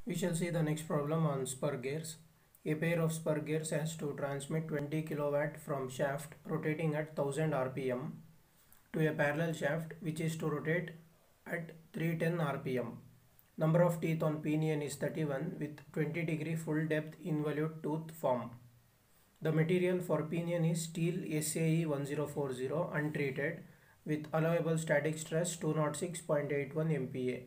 We shall see the next problem on spur gears. A pair of spur gears has to transmit 20 kilowatt from shaft rotating at 1000 rpm to a parallel shaft which is to rotate at 310 rpm. Number of teeth on pinion is 31 with 20-degree full depth involute tooth form. The material for pinion is steel SAE 1040 untreated with allowable static stress 206.81 MPa,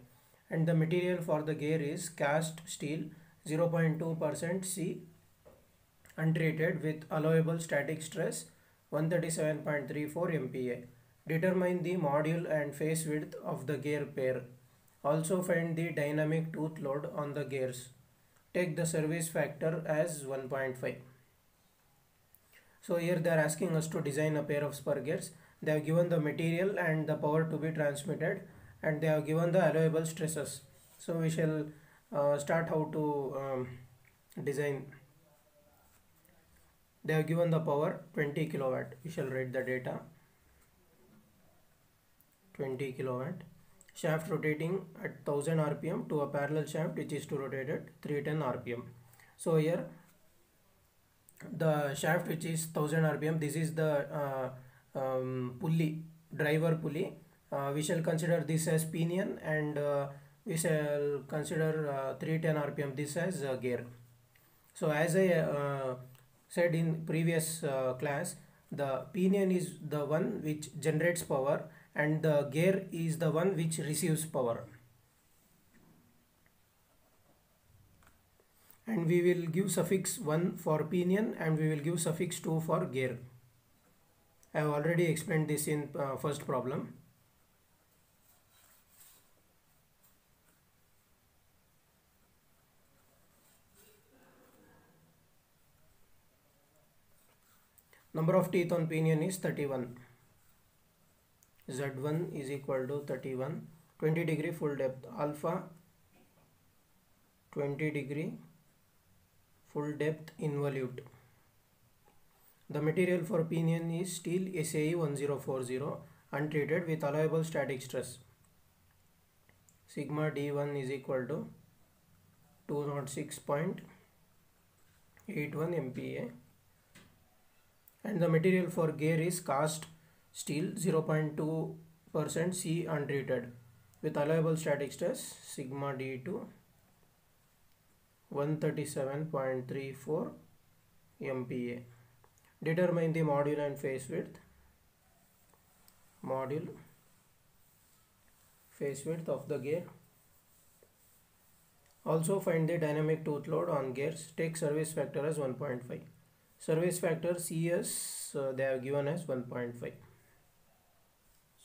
and the material for the gear is cast steel 0.2% C untreated with allowable static stress 137.34 MPa. Determine the module and face width of the gear pair. Also find the dynamic tooth load on the gears. Take the service factor as 1.5. So here they are asking us to design a pair of spur gears. They have given the material and the power to be transmitted, and they have given the allowable stresses. So we shall start how to design. They have given the power 20 kilowatt. We shall write the data. 20 kilowatt. Shaft rotating at 1000 rpm to a parallel shaft which is to rotate at 310 rpm. So here the shaft which is 1000 rpm, this is the pulley, driver pulley. We shall consider this as pinion, and we shall consider 310 rpm this as gear. So as I said in previous class, the pinion is the one which generates power and the gear is the one which receives power. And we will give suffix 1 for pinion and we will give suffix 2 for gear. I have already explained this in first problem. Number of teeth on pinion is 31. Z1 is equal to 31. 20-degree full depth. Alpha 20-degree full depth involute. The material for pinion is steel SAE 1040 untreated with allowable static stress. Sigma D1 is equal to 206.81 MPa, and the material for gear is cast steel 0.2% C untreated with allowable static stress sigma D2 137.34 MPa. Determine the module and face width. Module, face width of the gear. Also find the dynamic tooth load on gears. Take service factor as 1.5. Service factor CS they have given as 1.5.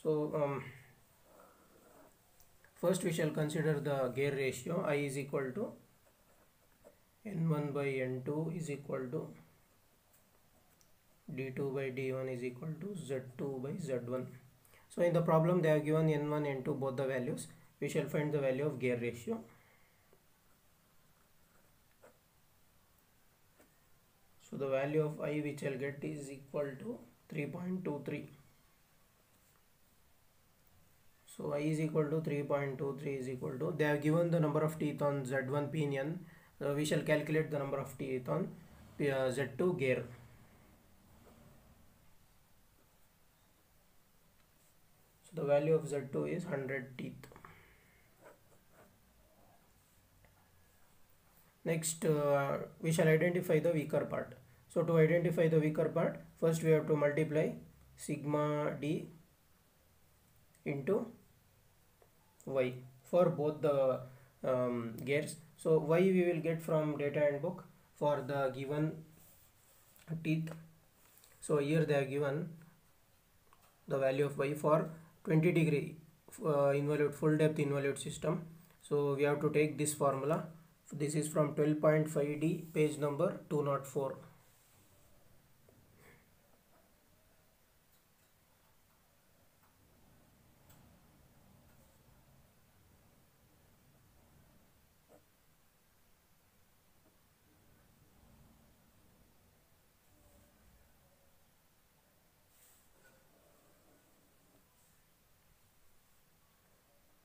So first we shall consider the gear ratio. I is equal to N1 by N2 is equal to D2 by D1 is equal to Z2 by Z1. So in the problem they have given N1 N2 both the values. We shall find the value of gear ratio. So the value of I which I'll get is equal to 3.23. So I is equal to 3.23 is equal to, they have given the number of teeth on Z1 pinion. We shall calculate the number of teeth on Z2 gear. So the value of Z2 is 100 teeth. Next we shall identify the weaker part. So to identify the weaker part, first we have to multiply sigma D into Y for both the gears. So Y we will get from data handbook for the given teeth. So here they have given the value of Y for 20-degree involute full depth involute system. So we have to take this formula. This is from 12.5D page number 204.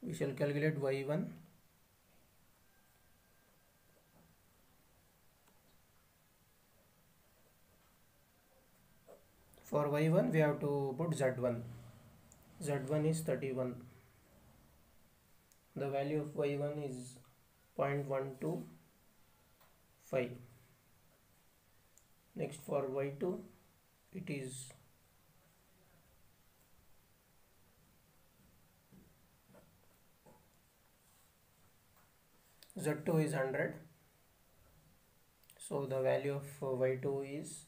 We shall calculate Y1 For y1 we have to put z1. Z1 is 31. The value of y1 is 0.125. Next for y2 it is z2 is 100. So the value of y2 is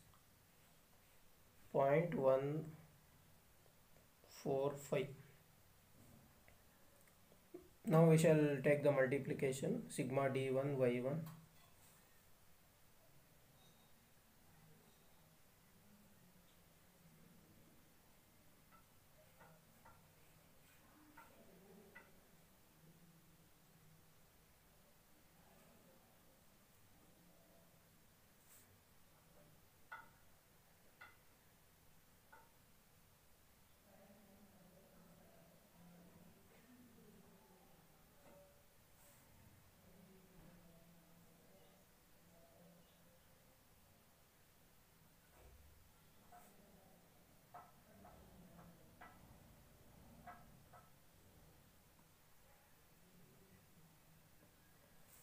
0.145. Now we shall take the multiplication sigma d1 y1.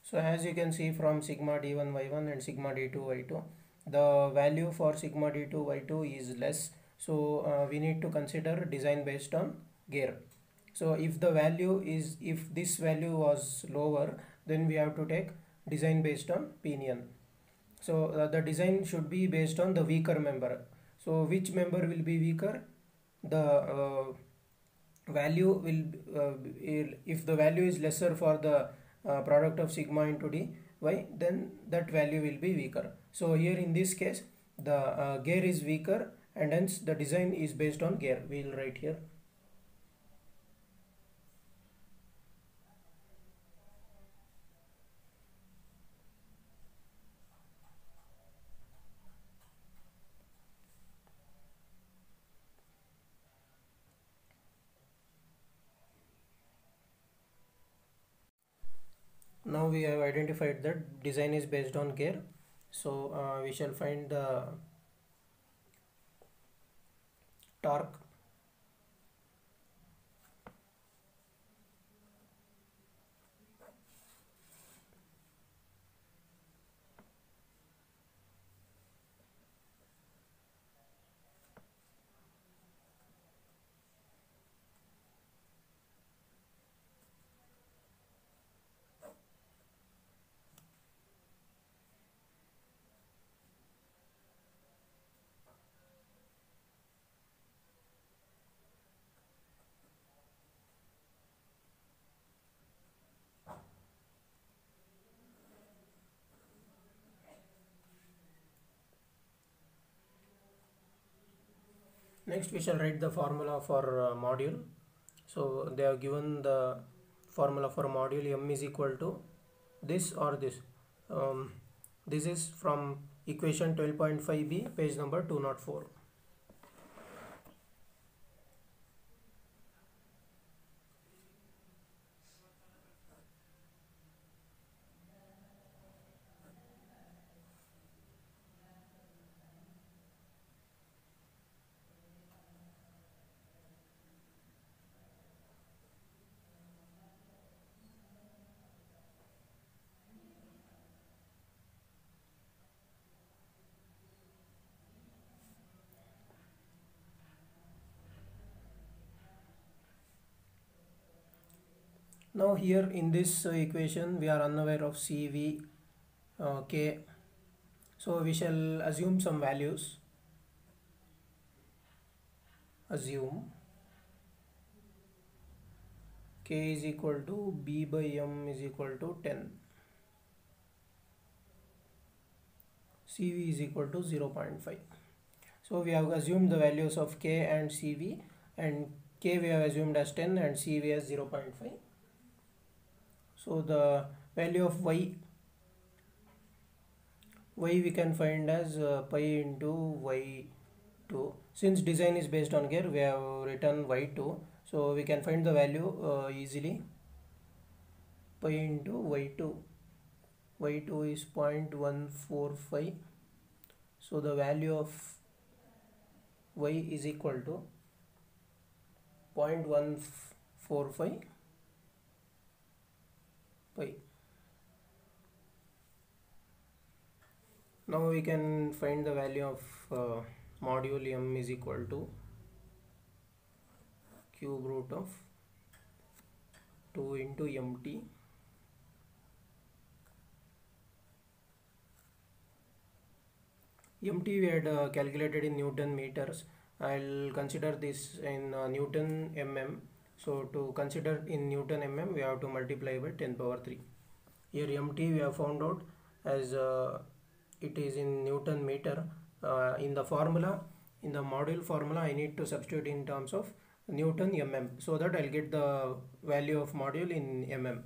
So as you can see from sigma d1 y1 and sigma d2 y2, the value for sigma d2 y2 is less. So we need to consider design based on gear. So if this value was lower, then we have to take design based on pinion. So the design should be based on the weaker member. So which member will be weaker? The value will if the value is lesser for the product of sigma into d y, then that value will be weaker. So here in this case the gear is weaker, and hence the design is based on gear. We will write here. Now we have identified that design is based on gear. So we shall find the torque. Next we shall write the formula for module. So they have given the formula for module m is equal to this or this. This is from equation 12.5b, page number 204. Now here in this equation we are unaware of CV, K. So we shall assume some values. Assume K is equal to B by M is equal to 10. CV is equal to 0.5. So we have assumed the values of K and CV, and K we have assumed as 10 and CV as 0.5. So the value of y we can find as pi into y2. Since design is based on gear, we have written y2. So we can find the value easily. Pi into y2. Y2 is 0.145. So the value of y is equal to 0.145 pi. Now we can find the value of module m is equal to cube root of 2 into mt. mt we had calculated in Newton meters. I'll consider this in Newton mm. So to consider in Newton mm, we have to multiply by 10 power 3. Here mt we have found out as it is in Newton meter. In the formula, in the module formula, I need to substitute in terms of Newton mm, so that I'll get the value of module in mm.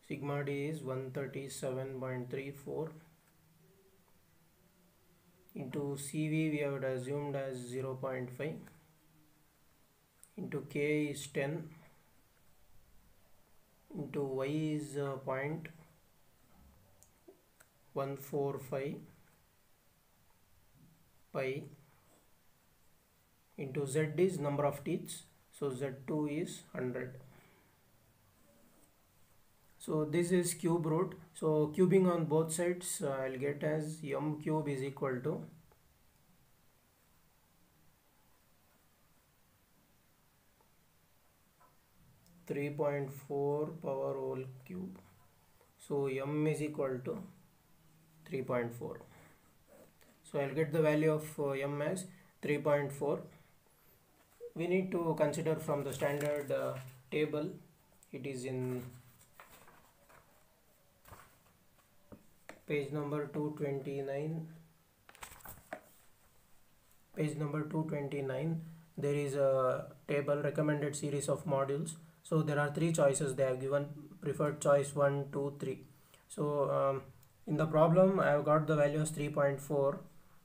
Sigma d is 137.34 into CV we have assumed as 0.5 into K is 10 into Y is 0.145 pi into Z is number of teeth, so Z2 is 100. So this is cube root. So cubing on both sides, I'll get as m cube is equal to 3.4 power whole cube. So m is equal to 3.4. So I'll get the value of m as 3.4. We need to consider from the standard table. It is in page number 229. Page number 229. There is a table recommended series of modules. So there are three choices they have given: preferred choice 1, 2, 3. So in the problem I have got the value as 3.4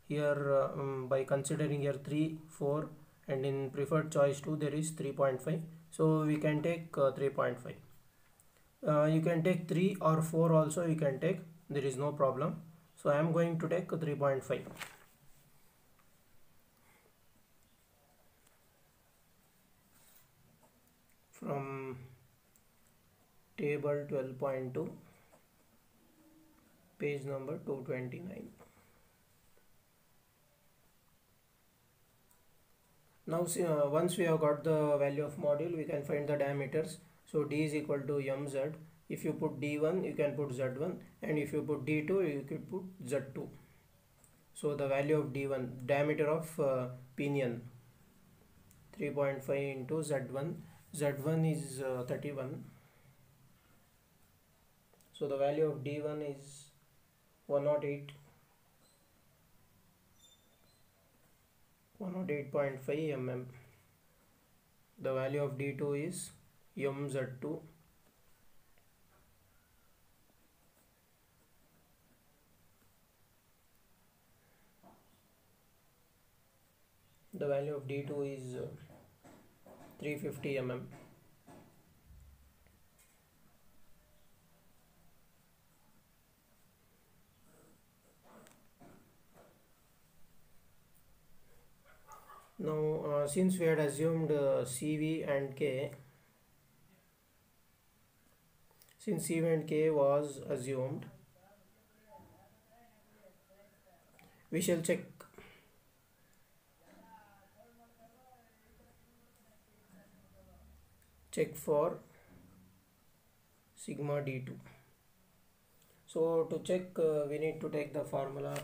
here by considering here 3, 4, and in preferred choice 2 there is 3.5. So we can take 3.5. You can take 3 or 4 also, you can take, there is no problem. So I am going to take 3.5. From table 12.2, page number 229. Now once we have got the value of module, we can find the diameters. So d is equal to mz. If you put d1, you can put z1, and if you put d2, you could put z2. So the value of d1, diameter of pinion, 3.5 into z1. Z1 is 31. So the value of d1 is 108. 108.5 mm. The value of d2 is mz2. The value of d2 is 350 mm. Now since we had assumed CV and K, since CV and K was assumed, we shall check for sigma d2. So to check we need to take the formula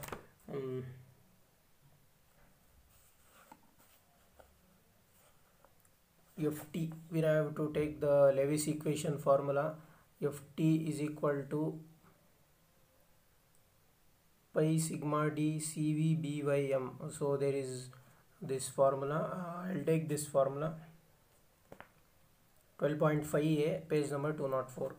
Ft. We have to take the Lewis equation formula. Ft is equal to pi sigma d CV b by m. So there is this formula. I'll take this formula, 12.5a, page number 204.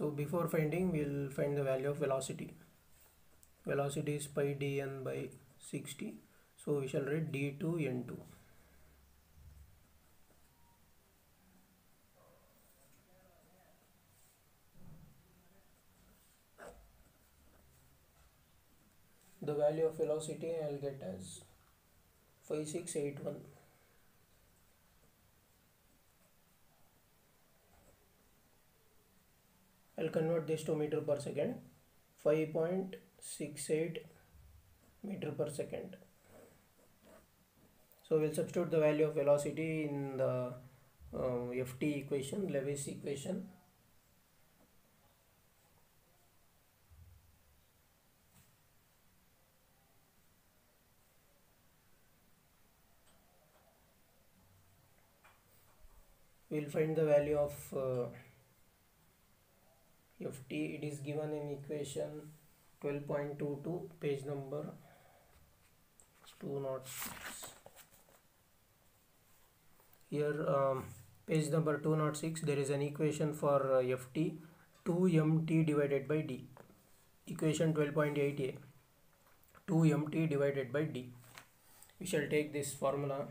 So before finding, we'll find the value of velocity. Velocity is pi dn by 60. So we shall write d2 n2. The value of velocity I'll get as 5681. I'll convert this to meter per second. 5.68 meter per second. So we'll substitute the value of velocity in the Ft equation, Lewis equation. We'll find the value of Ft. It is given in equation 12.22, page number 206. Here page number 206, there is an equation for Ft, 2mt divided by d. Equation 12.8a, 2mt divided by d. We shall take this formula.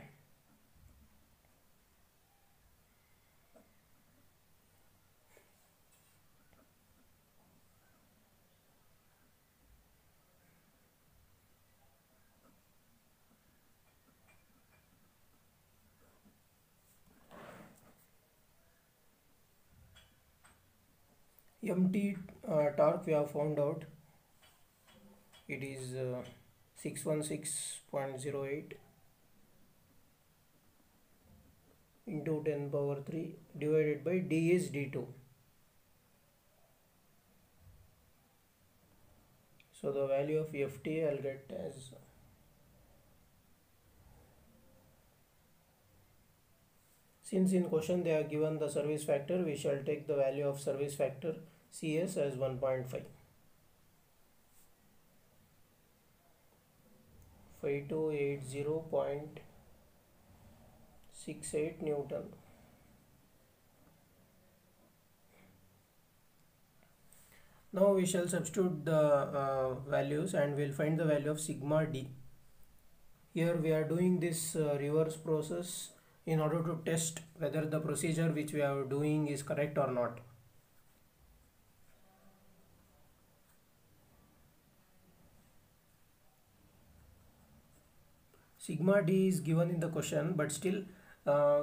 Mt torque we have found out, it is 616.08 into 10 power 3 divided by d is d2. So the value of Ft I'll get as since in question they are given the service factor, we shall take the value of service factor CS as 1.5. 5280.68 Newton. Now we shall substitute the values and we'll find the value of sigma d. Here we are doing this reverse process in order to test whether the procedure which we are doing is correct or not. Sigma d is given in the question, but still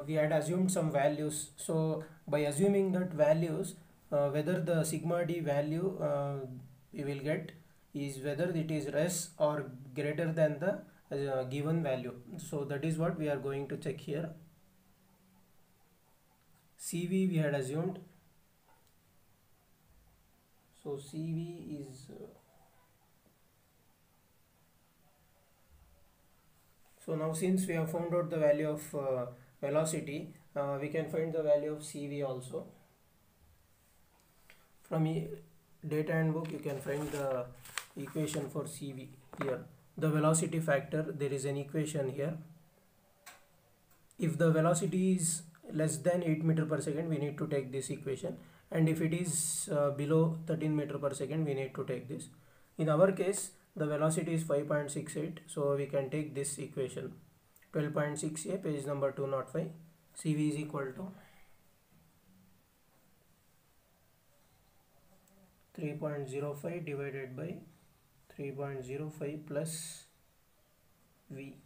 we had assumed some values. So by assuming that values, whether the sigma d value we will get is whether it is less or greater than the given value. So that is what we are going to check here. CV we had assumed. So CV is so now since we have found out the value of velocity, we can find the value of CV also. From data handbook you can find the equation for CV here. The velocity factor, there is an equation here. If the velocity is less than 8 meter per second, we need to take this equation, and if it is below 13 meter per second, we need to take this. In our case the velocity is 5.68, so we can take this equation 12.6a, page number 205. CV is equal to 3.05 divided by 3.05 plus V.